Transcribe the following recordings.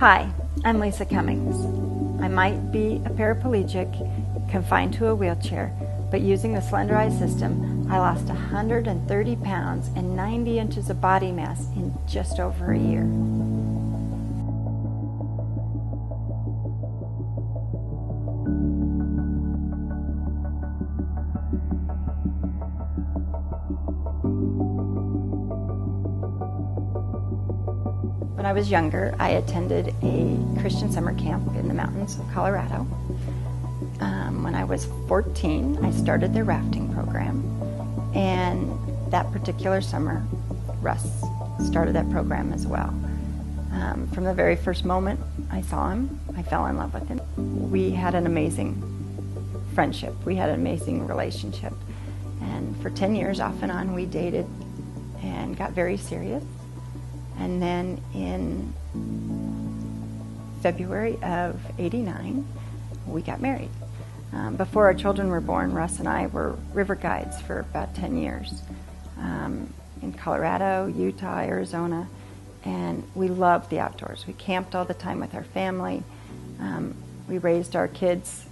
Hi, I'm Lisa Cummings. I might be a paraplegic, confined to a wheelchair, but using the Slenderiiz system, I lost 130 pounds and 90 inches of body mass in just over a year. When I was younger, I attended a Christian summer camp in the mountains of Colorado. When I was 14, I started their rafting program, and that particular summer, Russ started that program as well. From the very first moment I saw him, I fell in love with him. We had an amazing friendship. We had an amazing relationship. And for 10 years, off and on, we dated and got very serious. And then in February of '89, we got married. Before our children were born, Russ and I were river guides for about 10 years in Colorado, Utah, Arizona, and we loved the outdoors. We camped all the time with our family. We raised our kids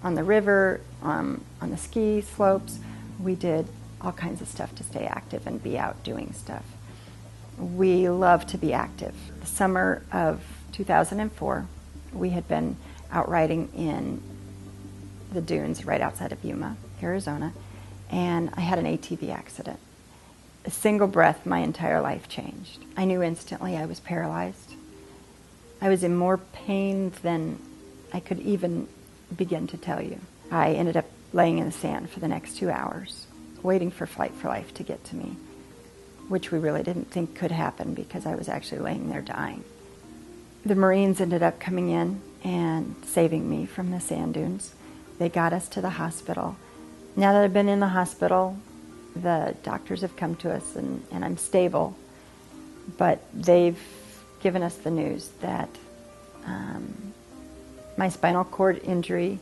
on the river, on the ski slopes. We did all kinds of stuff to stay active and be out doing stuff. We love to be active. The summer of 2004, we had been out riding in the dunes right outside of Yuma, Arizona, and I had an ATV accident. A single breath, my entire life changed. I knew instantly I was paralyzed. I was in more pain than I could even begin to tell you. I ended up laying in the sand for the next 2 hours, waiting for Flight for Life to get to me, which we really didn't think could happen because I was actually laying there dying. The Marines ended up coming in and saving me from the sand dunes. They got us to the hospital. Now that I've been in the hospital, the doctors have come to us and I'm stable, but they've given us the news that my spinal cord injury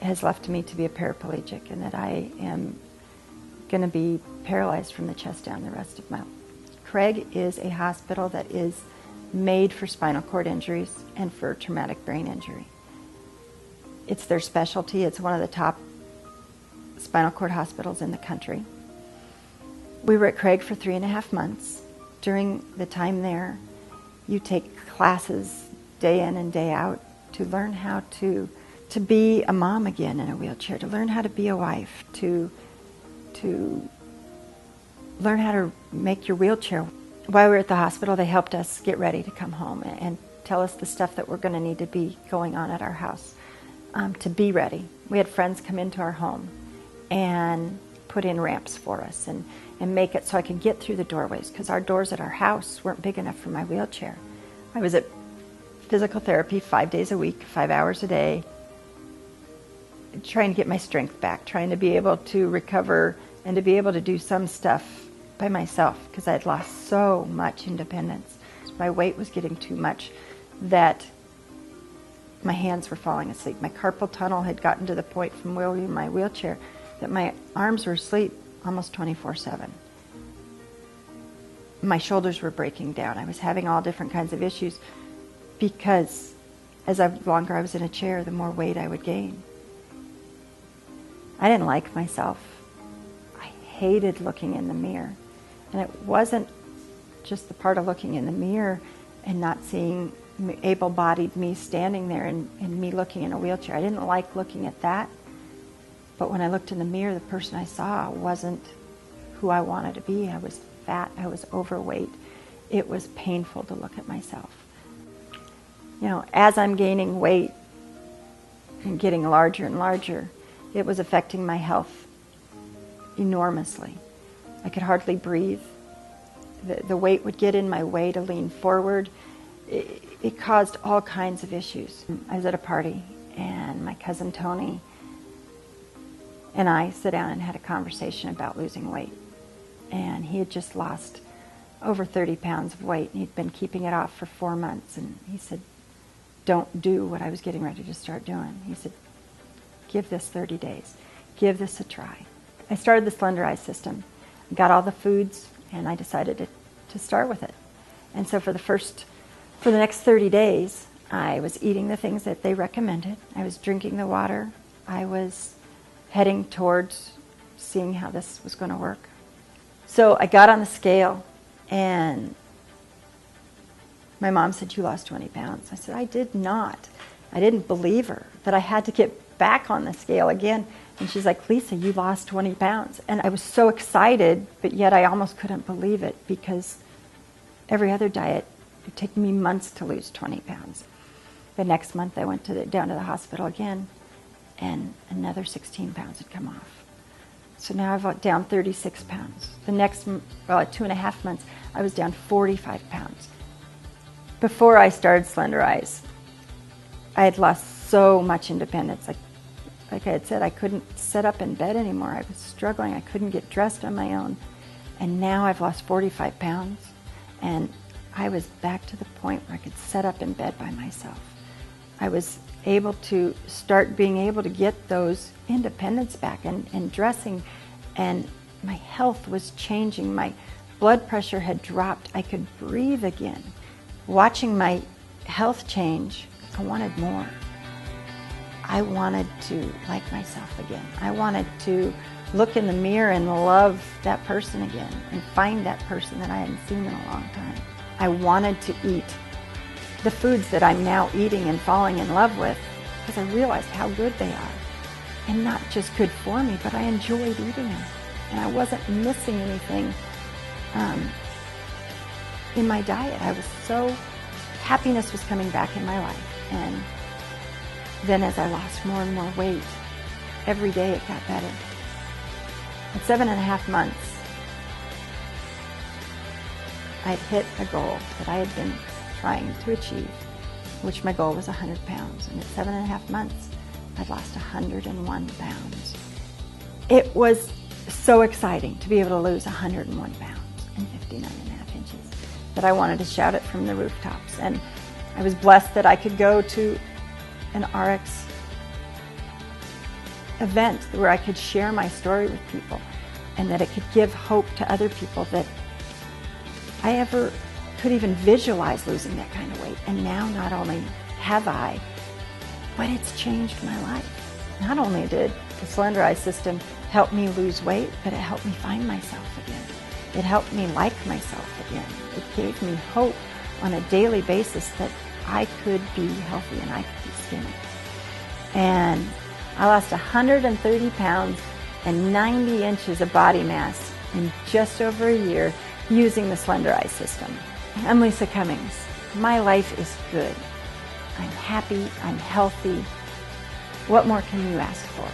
has left me to be a paraplegic and that I am going to be paralyzed from the chest down the rest of my life. Craig is a hospital that is made for spinal cord injuries and for traumatic brain injury. It's their specialty. It's one of the top spinal cord hospitals in the country. We were at Craig for 3.5 months. During the time there, you take classes day in and day out to learn how to be a mom again in a wheelchair, to learn how to be a wife, to learn how to make your wheelchair. While we were at the hospital, they helped us get ready to come home and tell us the stuff that we're going to need to be going on at our house to be ready. We had friends come into our home and put in ramps for us and make it so I could get through the doorways because our doors at our house weren't big enough for my wheelchair. I was at physical therapy 5 days a week, 5 hours a day, trying to get my strength back, trying to be able to recover and to be able to do some stuff by myself because I had lost so much independence. My weight was getting too much that my hands were falling asleep. My carpal tunnel had gotten to the point from wheeling my wheelchair that my arms were asleep almost 24/7. My shoulders were breaking down. I was having all different kinds of issues because the longer I was in a chair, the more weight I would gain. I didn't like myself. I hated looking in the mirror. And it wasn't just the part of looking in the mirror and not seeing able-bodied me standing there and me looking in a wheelchair. I didn't like looking at that. But when I looked in the mirror, the person I saw wasn't who I wanted to be. I was fat. I was overweight. It was painful to look at myself. You know, as I'm gaining weight and getting larger and larger, it was affecting my health enormously. I could hardly breathe. The weight would get in my way to lean forward. It caused all kinds of issues. I was at a party and my cousin Tony and I sat down and had a conversation about losing weight. And he had just lost over 30 pounds of weight and he'd been keeping it off for 4 months. And he said, don't do what I was getting ready to start doing. He said, give this 30 days. Give this a try. I started the Slenderiiz system. I got all the foods and I decided to start with it. And so for the first For the next 30 days, I was eating the things that they recommended. I was drinking the water. I was heading towards seeing how this was going to work. So I got on the scale, and my mom said, "You lost 20 pounds." I said, "I did not." I didn't believe her, that I had to get back on the scale again. And she's like, "Lisa, you lost 20 pounds. And I was so excited, but yet I almost couldn't believe it, because every other diet, it took me months to lose 20 pounds. The next month I went down to the hospital again, and another 16 pounds had come off. So now I've down 36 pounds. The next, 2.5 months, I was down 45 pounds. Before I started Slenderiiz, I had lost so much independence. Like I had said, I couldn't sit up in bed anymore. I was struggling. I couldn't get dressed on my own. And now I've lost 45 pounds, and I was back to the point where I could sit up in bed by myself. I was able to start being able to get those independence back and dressing, and my health was changing. My blood pressure had dropped. I could breathe again. Watching my health change, I wanted more. I wanted to like myself again. I wanted to look in the mirror and love that person again and find that person that I hadn't seen in a long time. I wanted to eat the foods that I'm now eating and falling in love with, because I realized how good they are. And not just good for me, but I enjoyed eating them. And I wasn't missing anything in my diet. I was so, happiness was coming back in my life. And then as I lost more and more weight, every day it got better. At 7.5 months, I'd hit a goal that I had been trying to achieve, which my goal was 100 pounds. And at 7.5 months, I'd lost 101 pounds. It was so exciting to be able to lose 101 pounds and 59.5 inches that I wanted to shout it from the rooftops. And I was blessed that I could go to an ARIIX event where I could share my story with people, and that it could give hope to other people that I ever could even visualize losing that kind of weight. And now not only have I, but it's changed my life. Not only did the Slenderiiz system help me lose weight, but it helped me find myself again. It helped me like myself again. It gave me hope on a daily basis that I could be healthy and I could be skinny. And I lost 130 pounds and 90 inches of body mass in just over a year using the Slenderiiz system. I'm Lisa Cummings. My life is good. I'm happy, I'm healthy. What more can you ask for?